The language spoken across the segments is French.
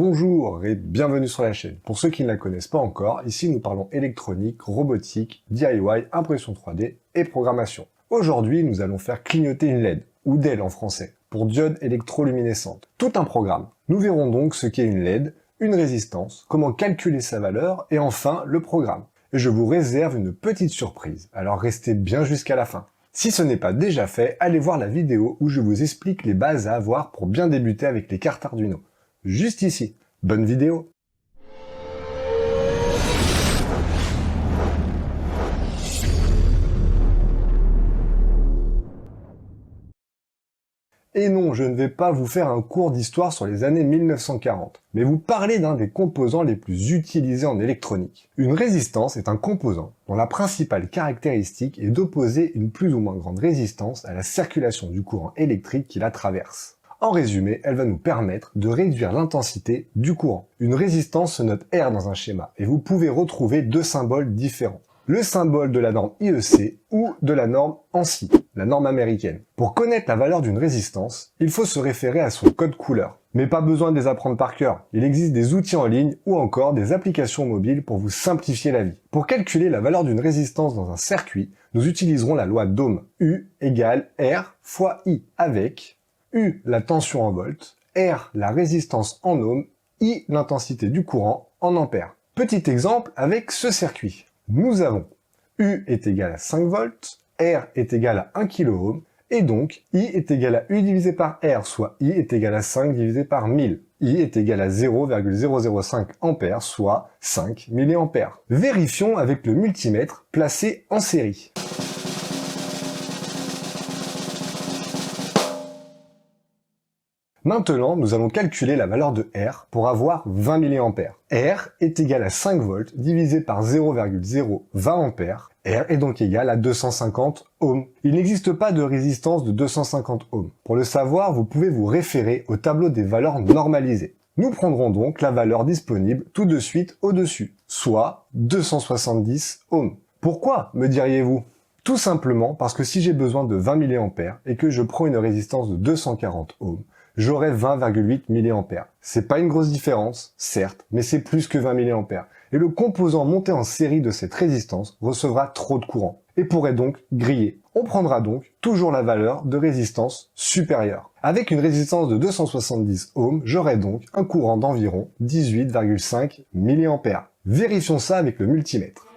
Bonjour et bienvenue sur la chaîne. Pour ceux qui ne la connaissent pas encore, ici nous parlons électronique, robotique, DIY, impression 3D et programmation. Aujourd'hui, nous allons faire clignoter une LED, ou DEL en français, pour diode électroluminescente. Tout un programme. Nous verrons donc ce qu'est une LED, une résistance, comment calculer sa valeur et enfin le programme. Et je vous réserve une petite surprise, alors restez bien jusqu'à la fin. Si ce n'est pas déjà fait, allez voir la vidéo où je vous explique les bases à avoir pour bien débuter avec les cartes Arduino. Juste ici. Bonne vidéo! Et non, je ne vais pas vous faire un cours d'histoire sur les années 1940, mais vous parler d'un des composants les plus utilisés en électronique. Une résistance est un composant dont la principale caractéristique est d'opposer une plus ou moins grande résistance à la circulation du courant électrique qui la traverse. En résumé, elle va nous permettre de réduire l'intensité du courant. Une résistance se note R dans un schéma, et vous pouvez retrouver deux symboles différents. Le symbole de la norme IEC ou de la norme ANSI, la norme américaine. Pour connaître la valeur d'une résistance, il faut se référer à son code couleur. Mais pas besoin de les apprendre par cœur, il existe des outils en ligne ou encore des applications mobiles pour vous simplifier la vie. Pour calculer la valeur d'une résistance dans un circuit, nous utiliserons la loi d'Ohm, U égale R fois I, avec U la tension en volts, R la résistance en ohms, I l'intensité du courant en ampères. Petit exemple avec ce circuit. Nous avons U est égal à 5 volts, R est égal à 1 kΩ, et donc I est égal à U divisé par R, soit I est égal à 5 divisé par 1000. I est égal à 0,005 ampères, soit 5 mA. Vérifions avec le multimètre placé en série. Maintenant, nous allons calculer la valeur de R pour avoir 20 mA. R est égal à 5 volts divisé par 0,020 ampères. R est donc égal à 250 ohms. Il n'existe pas de résistance de 250 ohms. Pour le savoir, vous pouvez vous référer au tableau des valeurs normalisées. Nous prendrons donc la valeur disponible tout de suite au-dessus, soit 270 ohms. Pourquoi, me diriez-vous ? Tout simplement parce que si j'ai besoin de 20 mA et que je prends une résistance de 240 ohms, j'aurai 20,8 mA. C'est pas une grosse différence, certes, mais c'est plus que 20 mA. Et le composant monté en série de cette résistance recevra trop de courant, et pourrait donc griller. On prendra donc toujours la valeur de résistance supérieure. Avec une résistance de 270 ohms, j'aurai donc un courant d'environ 18,5 mA. Vérifions ça avec le multimètre.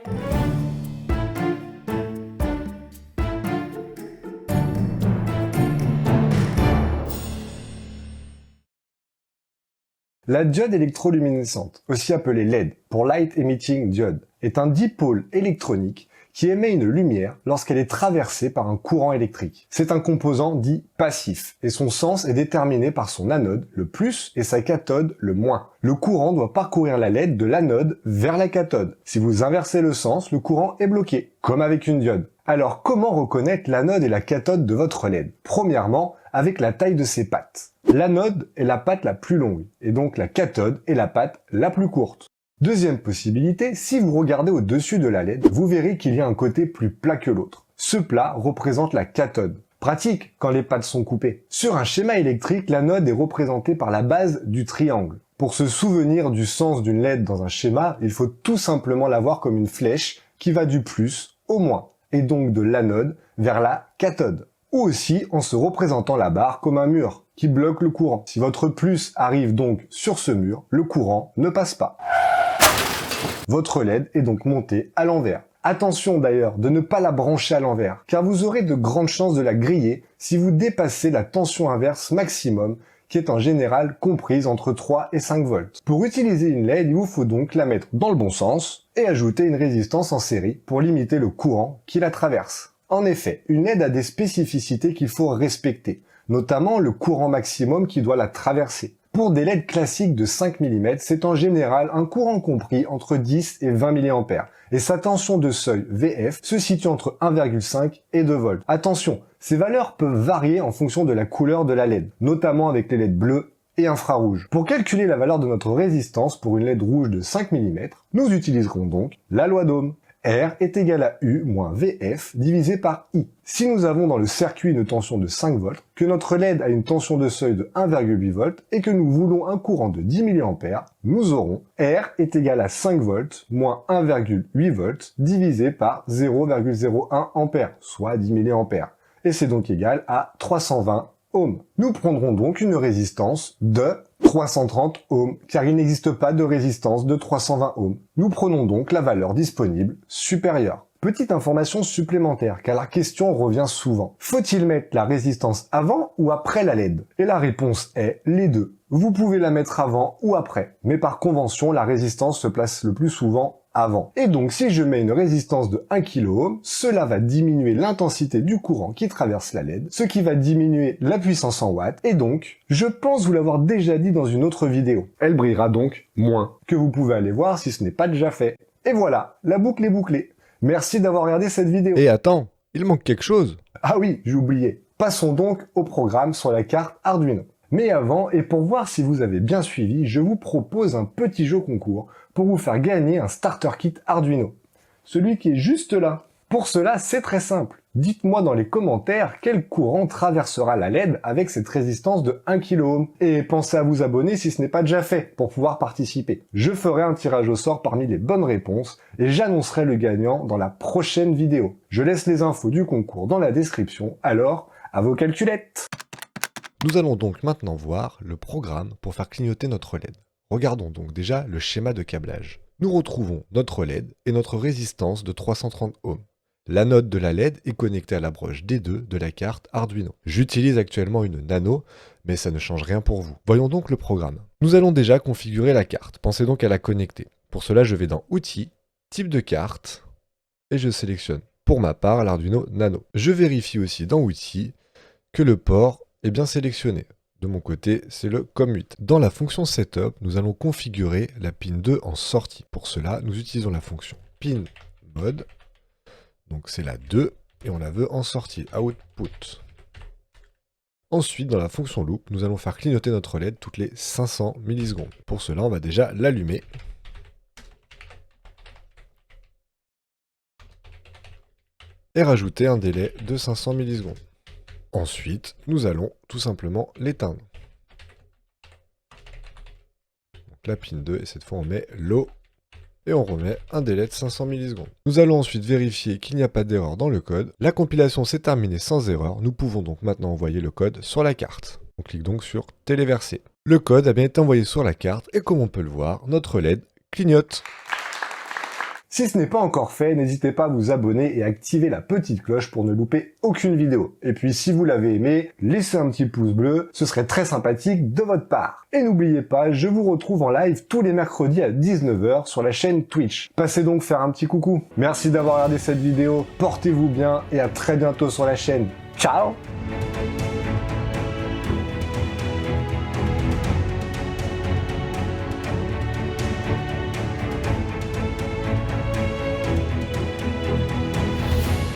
La diode électroluminescente, aussi appelée LED pour Light Emitting Diode, est un dipôle électronique qui émet une lumière lorsqu'elle est traversée par un courant électrique. C'est un composant dit passif, et son sens est déterminé par son anode, le plus, et sa cathode, le moins. Le courant doit parcourir la LED de l'anode vers la cathode. Si vous inversez le sens, le courant est bloqué, comme avec une diode. Alors comment reconnaître l'anode et la cathode de votre LED ? Premièrement, avec la taille de ses pattes. L'anode est la patte la plus longue, et donc la cathode est la patte la plus courte. Deuxième possibilité, si vous regardez au-dessus de la LED, vous verrez qu'il y a un côté plus plat que l'autre. Ce plat représente la cathode. Pratique quand les pattes sont coupées. Sur un schéma électrique, l'anode est représentée par la base du triangle. Pour se souvenir du sens d'une LED dans un schéma, il faut tout simplement la voir comme une flèche qui va du plus au moins, et donc de l'anode vers la cathode. Ou aussi en se représentant la barre comme un mur qui bloque le courant. Si votre plus arrive donc sur ce mur, le courant ne passe pas. Votre LED est donc montée à l'envers. Attention d'ailleurs de ne pas la brancher à l'envers, car vous aurez de grandes chances de la griller si vous dépassez la tension inverse maximum, qui est en général comprise entre 3 et 5 volts. Pour utiliser une LED, il vous faut donc la mettre dans le bon sens et ajouter une résistance en série pour limiter le courant qui la traverse. En effet, une LED a des spécificités qu'il faut respecter, notamment le courant maximum qui doit la traverser. Pour des LED classiques de 5 mm, c'est en général un courant compris entre 10 et 20 mA, et sa tension de seuil VF se situe entre 1,5 et 2 volts. Attention, ces valeurs peuvent varier en fonction de la couleur de la LED, notamment avec les LED bleus et infrarouges. Pour calculer la valeur de notre résistance pour une LED rouge de 5 mm, nous utiliserons donc la loi d'Ohm. R est égal à U moins VF divisé par I. Si nous avons dans le circuit une tension de 5 volts, que notre LED a une tension de seuil de 1,8 volts et que nous voulons un courant de 10 mA, nous aurons R est égal à 5 volts moins 1,8 volts divisé par 0,01 ampères, soit 10 mA. Et c'est donc égal à 320 ohms. Nous prendrons donc une résistance de 330 ohms, car il n'existe pas de résistance de 320 ohms. Nous prenons donc la valeur disponible supérieure. Petite information supplémentaire, car la question revient souvent. Faut-il mettre la résistance avant ou après la LED? Et la réponse est les deux. Vous pouvez la mettre avant ou après, mais par convention, la résistance se place le plus souvent avant. Et donc, si je mets une résistance de 1 kΩ, cela va diminuer l'intensité du courant qui traverse la LED, ce qui va diminuer la puissance en watts, et donc, je pense vous l'avoir déjà dit dans une autre vidéo. Elle brillera donc moins, que vous pouvez aller voir si ce n'est pas déjà fait. Et voilà, la boucle est bouclée. Merci d'avoir regardé cette vidéo. Et attends, il manque quelque chose. Ah oui, j'ai oublié. Passons donc au programme sur la carte Arduino. Mais avant, et pour voir si vous avez bien suivi, je vous propose un petit jeu concours pour vous faire gagner un starter kit Arduino. Celui qui est juste là. Pour cela, c'est très simple. Dites-moi dans les commentaires quel courant traversera la LED avec cette résistance de 1 kΩ. Et pensez à vous abonner si ce n'est pas déjà fait pour pouvoir participer. Je ferai un tirage au sort parmi les bonnes réponses et j'annoncerai le gagnant dans la prochaine vidéo. Je laisse les infos du concours dans la description, alors à vos calculettes. Nous allons donc maintenant voir le programme pour faire clignoter notre LED. Regardons donc déjà le schéma de câblage. Nous retrouvons notre LED et notre résistance de 330 ohms. L'anode de la LED est connectée à la broche D2 de la carte Arduino. J'utilise actuellement une Nano, mais ça ne change rien pour vous. Voyons donc le programme. Nous allons déjà configurer la carte. Pensez donc à la connecter. Pour cela, je vais dans Outils, Type de carte, et je sélectionne pour ma part l'Arduino Nano. Je vérifie aussi dans Outils que le port est bien sélectionné. De mon côté, c'est le COM8. Dans la fonction Setup, nous allons configurer la pin 2 en sortie. Pour cela, nous utilisons la fonction pin mode. Donc c'est la 2 et on la veut en sortie, output. Ensuite, dans la fonction loop, nous allons faire clignoter notre LED toutes les 500 millisecondes. Pour cela, on va déjà l'allumer. Et rajouter un délai de 500 millisecondes. Ensuite, nous allons tout simplement l'éteindre. Donc la pin 2, et cette fois on met low, et on remet un délai de 500 millisecondes. Nous allons ensuite vérifier qu'il n'y a pas d'erreur dans le code. La compilation s'est terminée sans erreur, nous pouvons donc maintenant envoyer le code sur la carte. On clique donc sur téléverser. Le code a bien été envoyé sur la carte, et comme on peut le voir, notre LED clignote. Si ce n'est pas encore fait, n'hésitez pas à vous abonner et à activer la petite cloche pour ne louper aucune vidéo. Et puis si vous l'avez aimé, laissez un petit pouce bleu, ce serait très sympathique de votre part. Et n'oubliez pas, je vous retrouve en live tous les mercredis à 19 h sur la chaîne Twitch. Passez donc faire un petit coucou. Merci d'avoir regardé cette vidéo, portez-vous bien et à très bientôt sur la chaîne. Ciao!